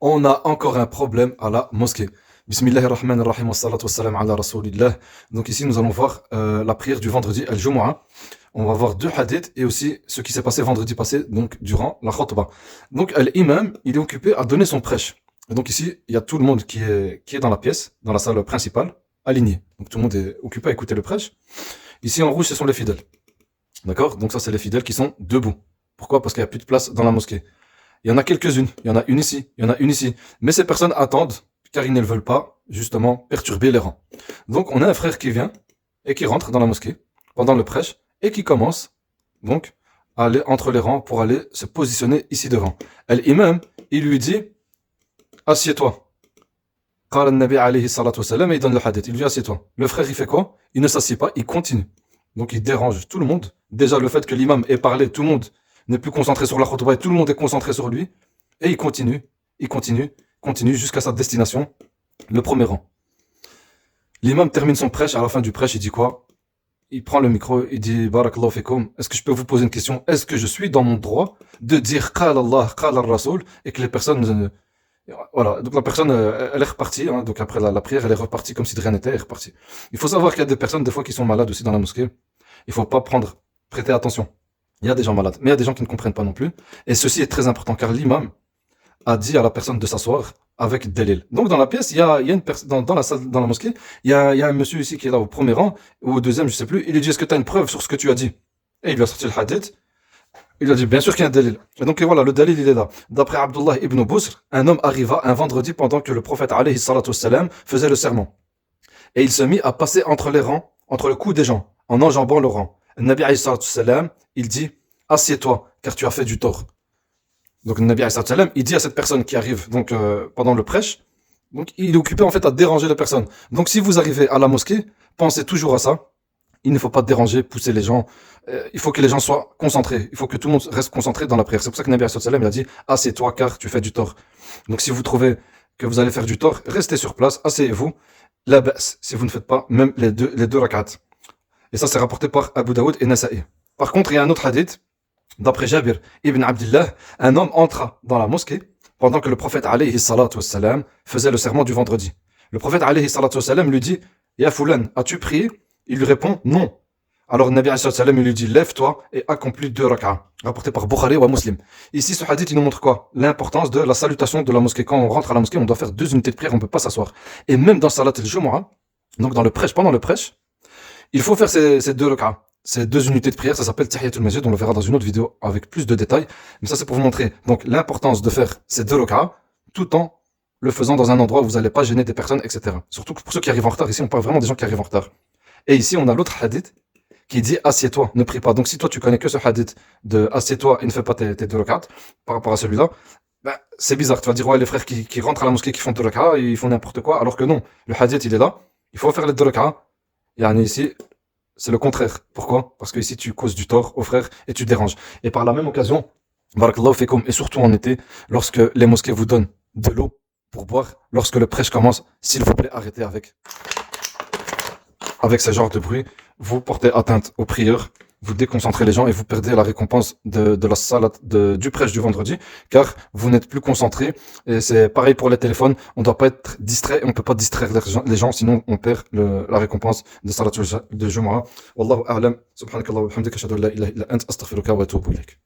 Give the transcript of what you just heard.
On a encore un problème à la mosquée. Bismillahirrahmanirrahim, wa salatu wa salam ala rasulillah. Donc ici, nous allons voir la prière du vendredi al-Jumu'ah. On va voir deux hadiths et aussi ce qui s'est passé vendredi passé, donc durant la khutbah. Donc l'imam, il est occupé à donner son prêche. Et donc ici, il y a tout le monde qui est dans la pièce, dans la salle principale, aligné. Donc tout le monde est occupé à écouter le prêche. Ici en rouge, ce sont les fidèles. D'accord? Donc ça, c'est les fidèles qui sont debout. Pourquoi? Parce qu'il n'y a plus de place dans la mosquée. Il y en a quelques-unes. Il y en a une ici, il y en a une ici. Mais ces personnes attendent, car ils ne veulent pas, justement, perturber les rangs. Donc on a un frère qui vient et qui rentre dans la mosquée pendant le prêche et qui commence, donc, à aller entre les rangs pour aller se positionner ici devant. L'imam, il lui dit, assieds-toi. Qala al-Nabi alayhi salatu wassalam, et il donne le hadith. Il lui dit, assieds-toi. Le frère, il fait quoi? Il ne s'assied pas, il continue. Donc il dérange tout le monde. Déjà, le fait que l'imam ait parlé, tout le monde n'est plus concentré sur la khutbah et tout le monde est concentré sur lui. Et il continue jusqu'à sa destination, le premier rang. L'imam termine son prêche, à la fin du prêche, il dit quoi? Il prend le micro, il dit Barakallahu fikum, est-ce que je peux vous poser une question? Est-ce que je suis dans mon droit de dire Qala Allah, Qala Rasoul et que les personnes. Voilà, donc la personne, elle est repartie, hein, donc après la prière, elle est repartie comme si de rien n'était, elle est repartie. Il faut savoir qu'il y a des personnes, des fois, qui sont malades aussi dans la mosquée. Il faut pas prêter attention. Il y a des gens malades, mais il y a des gens qui ne comprennent pas non plus. Et ceci est très important, car l'imam a dit à la personne de s'asseoir avec Delil. Donc dans la pièce, il y a une personne, dans la salle, dans la mosquée, il y a un monsieur ici qui est là au premier rang, ou au deuxième, je sais plus, il lui dit, est-ce que tu as une preuve sur ce que tu as dit? Et il lui a sorti le hadith. Il a dit, bien sûr qu'il y a un dalil. Et donc voilà, le dalil, il est là. D'après Abdullah ibn Busr, un homme arriva un vendredi pendant que le prophète alayhi salatu wassalam faisait le sermon. Et il se mit à passer entre les rangs, entre le cou des gens, en enjambant le rang. Le Nabi alayhi salatu wassalam, il dit, assieds-toi, car tu as fait du tort. Donc le Nabi alayhi salatu wassalam, il dit à cette personne qui arrive donc pendant le prêche, donc il est occupé en fait à déranger les personnes. Donc si vous arrivez à la mosquée, pensez toujours à ça. Il ne faut pas déranger, pousser les gens. Il faut que les gens soient concentrés. Il faut que tout le monde reste concentré dans la prière. C'est pour ça que Nabi sallallahu alayhi wa sallam, il a dit, assieds-toi car tu fais du tort. Donc si vous trouvez que vous allez faire du tort, restez sur place, asseyez-vous. La baisse, si vous ne faites pas même les deux rak'at. Et ça, c'est rapporté par Abu Daoud et Nasa'i. Par contre, il y a un autre hadith, d'après Jabir ibn Abdullah, un homme entra dans la mosquée pendant que le prophète alayhi salatu wassalam faisait le serment du vendredi. Le prophète alayhi salatu wassalam lui dit, Ya Fulan, as-tu prié? Il lui répond non. Alors Nabi alayhi salam, il lui dit lève-toi et accomplis 2 rak'ah. Rapporté par Bukhari ou Muslim. Ici, ce hadith, il nous montre quoi? L'importance de la salutation de la mosquée. Quand on rentre à la mosquée, on doit faire 2 unités de prière, on ne peut pas s'asseoir. Et même dans Salat al-Jumu'ah, donc dans le prêche, pendant le prêche, il faut faire ces 2 rak'ah. Ces 2 unités de prière, ça s'appelle Tahiyatul Masjid, on le verra dans une autre vidéo avec plus de détails. Mais ça, c'est pour vous montrer donc l'importance de faire ces 2 rak'ah tout en le faisant dans un endroit où vous n'allez pas gêner des personnes, etc. Surtout pour ceux qui arrivent en retard. Ici, on parle vraiment des gens qui arrivent en retard. Et ici, on a l'autre hadith qui dit assieds-toi, ne prie pas. Donc, si toi, tu connais que ce hadith de assieds-toi et ne fais pas tes 2 rak'at par rapport à celui-là, ben, c'est bizarre. Tu vas dire, ouais, les frères qui rentrent à la mosquée, qui font 2 rak'at, ils font n'importe quoi. Alors que non, le hadith, il est là. Il faut faire les 2 rak'at. Et ici, c'est le contraire. Pourquoi? Parce que ici, tu causes du tort aux frères et tu déranges. Et par la même occasion, barakallahu fikum, et surtout en été, lorsque les mosquées vous donnent de l'eau pour boire, lorsque le prêche commence, s'il vous plaît, arrêtez avec ce genre de bruit, vous portez atteinte aux prières, vous déconcentrez les gens et vous perdez la récompense de la salat du prêche du vendredi, car vous n'êtes plus concentré. Et c'est pareil pour les téléphones, on ne doit pas être distrait, on ne peut pas distraire les gens, sinon on perd la récompense de salat de Jumu'ah. Wallahu a'lam, subhanakallah wa bihamdika, ashhadu an la ilaha illa ant, astaghfiruka wa atubu ilayk.